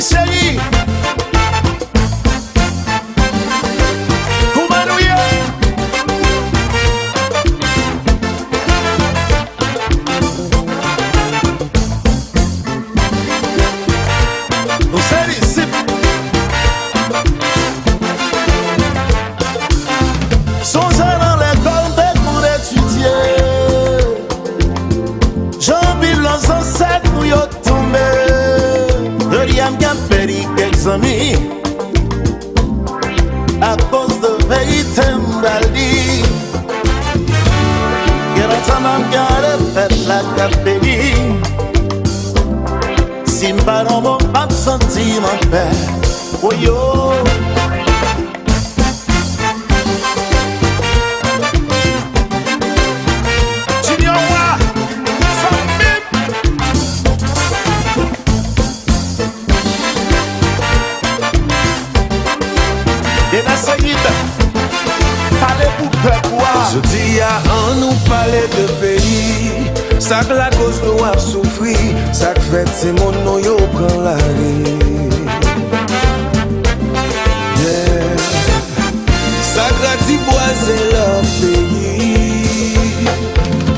chérie. Koumanouye. Nous sommes ici. Songez dans l'école pour étudier. Jean-Bill, nos ancêtres, nous y ont tombé. De l'IAM qui a perdu quelques amis à cause de vérité m'dali. Y'a longtemps m'a regardé fait la capélie. Si m'pas dans mon pas me sentir mon père. Oh yo. Je dis à on nous parler de pays. Ça que la cause nous a souffri. Ça que fait c'est mon nom yo prend la vie. Yeah. Ça que boiser leur pays.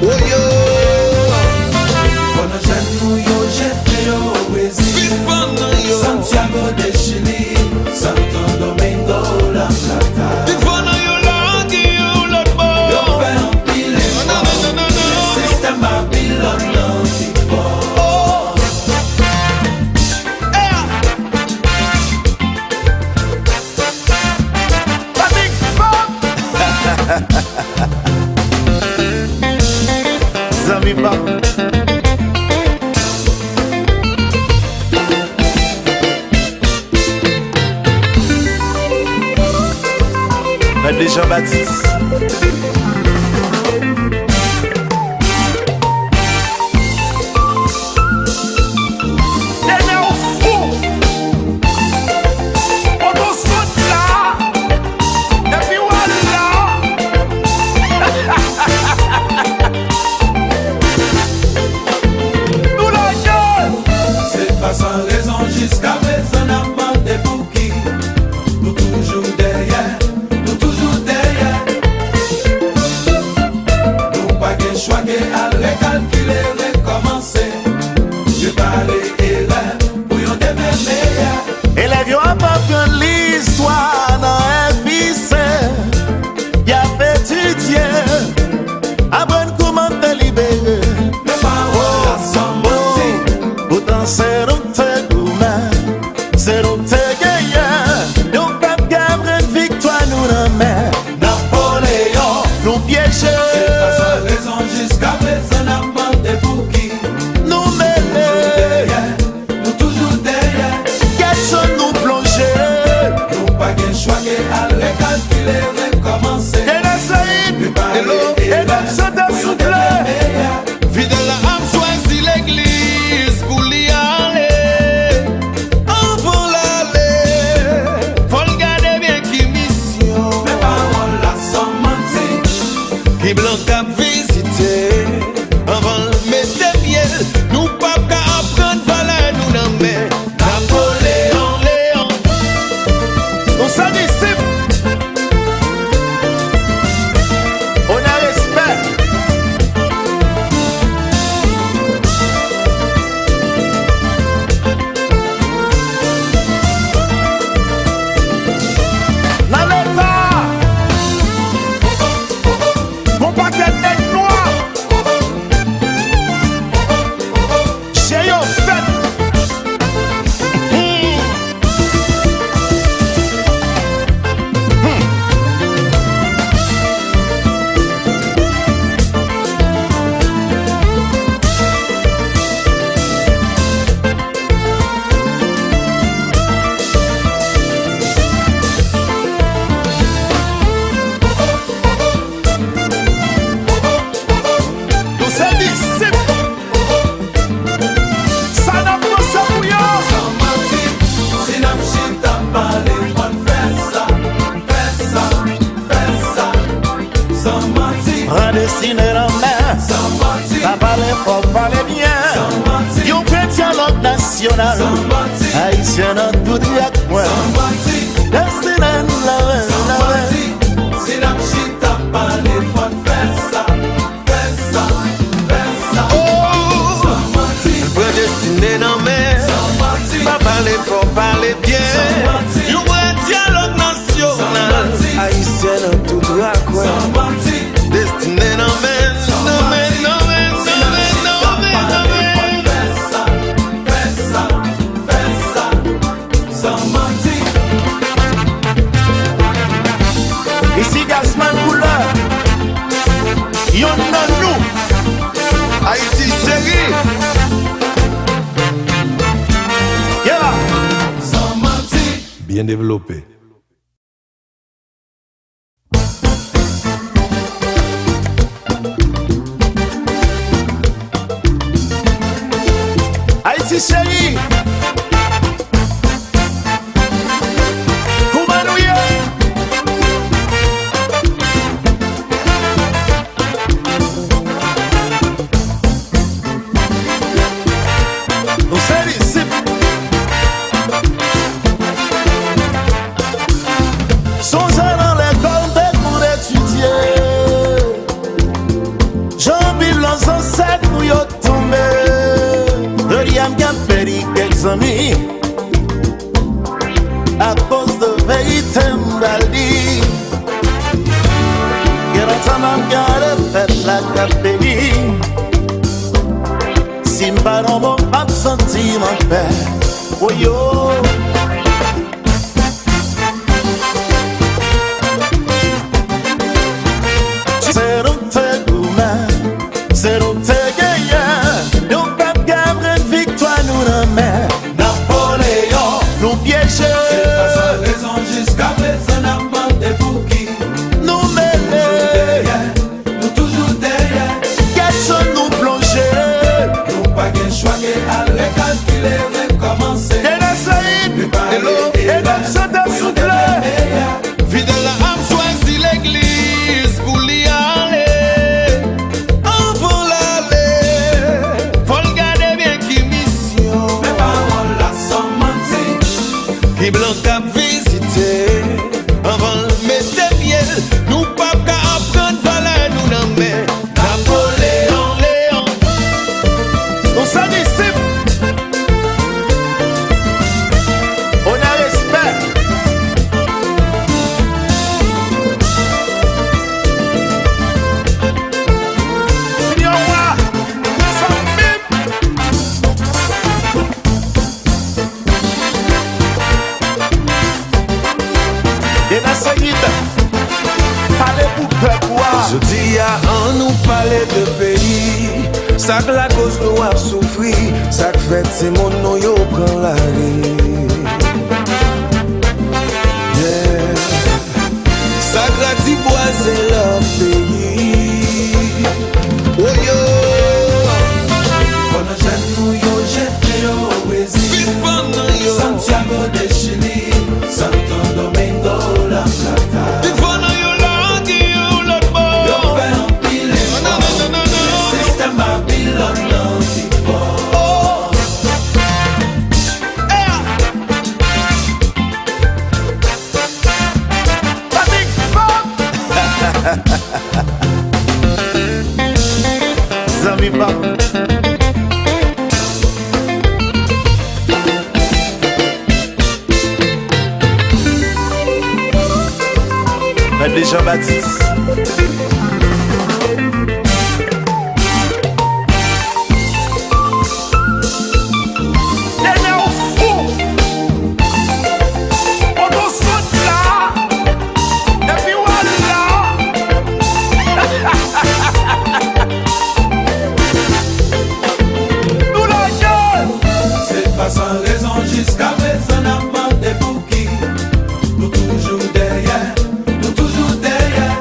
Oh yo. Pour nos jeunes nous yo jeté au Brésil. Santiago de Chili. Santo Domingo La Plata. Zami Bab. Maître Jean-Baptiste. Sans raison jusqu'à présent n'a demandé pour qui. Nous toujours derrière, nous toujours derrière. Nous pas qu'un choix qu'à recalculer, recommencer. Je parlais erreur pour y en devenir meilleur. Élèves yon apprend l'histoire dans FIC. Y'a étudié, apprendre comment te libérer. Mes paroles sont menties. Pourtant c'est donc c'est donc te gagné. Nous pas gagner une victoire nous dans mer. Napoléon nous piéger. C'est pas sans raison jusqu'à présent n'a demandé pour qui. Nous mêler. Nous toujours derrière. Quels sont nous plonger. Nous pas qu'un choix qu'à recalculer, recommencer. Et la Saïd. Hello. Et donc ça t'a soufflé. Fidèle à âme choisi l'église pour l'y aller. Avant l'aller, faut le garder bien qui mission. Mes paroles là sont menties. Qui blanc à visiter. Avant le mettre pied, nous pas qu'à apprendre valeur nous n'en met. Napoléon, Léon. On s'en ici. On a respect. Dans l'état, mon paquet de noir. J'ai eu fait. Nous sommes ici. Ça n'a pas ça bouillon. Sans mentir, si n'a pas parlé, on fait ça, fait ça, fait ça. Sans mentir. Redessiner la mer. sans mentir, pas parler fort, parler bien. sans mentir, Yon chrétien langue nationale, sans mentir, haïtien dans tout diac moi. sans mentir, Destinée la reine, sans la reine. mentir. Si la chita parle, faut faire ça, faire ça, faire ça. Sans mentir, Prédestiné dans mer, sans mentir, pas parler fort, parler bien. sans mentir, Yon vrai dialogue national, sans mentir, haïtien dans tout droit, quoi. sans mentir. Destiné dans mer, dans mer, dans mer, dans mer, dans mer, dans mer. Ici Gasman couleur, yon nan nous. Haïti chérie, Yeah. bien développé. Haïti chérie. Koumanouye. Nous sommes ici. Songez dans l'école pour étudier. Jean-Bilan sans sac nous y tombé. Deuxième gamme péri quelques amis. À cause de vérité m'daldi. Y'a longtemps m'a gardé fait la capélie. Si m'ballon bon pas senti mon père. Oh yo. C'est nous te gourmand, c'est nous te gagnant. Nous pas gagner victoire nous dans mer. Napoléon nous piéger. C'est pas sa raison jusqu'à présent n'a demandé pour qui. Nous mêler, Derrière, nous toujours derrière. question nous plonger. Nous pas qu'un choix qu'à recalculer, recommencer. Et la saïd, Préparer et la santé pour souple. meilleur. Fidèle a choisi l'église pour l'y aller. Avant l'aller, faut le garder bien qui mission. Mes paroles là sont menties. Qui blanc a visité. Avant le mettre miel, nous pas qu'à apprendre valeur nous dans mer. Napoléon, Léon, Nous sommes ici. On a respect. Yo, wa, ça bim. Et la seguite, parlez pour peuple. Je dis à un nous parler de pays. Ça que la cause nous a souffri. Ça que fait c'est mon nom yo prend la rue. Yeah. Ça gratis boise leur pays. Oh yo. Faut nos jeunes nous yo jeter au Brésil. Santiago de Chili, Santo Domingo, La Plata. Yo fait un pile effort. Le système Babylone l'antifort. La big fuck. Zami papa. Maître Jean-Baptiste. Dernier au fou. On nous saute là. Et puis voilà. Nous la gueule. C'est pas sans raison jusqu'à présent n'a demandé pour qui. Nous toujours derrière, nous toujours derrière.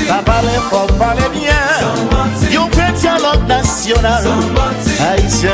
pas parler fort, parler bien. Yon fait dialogue national. Haïtien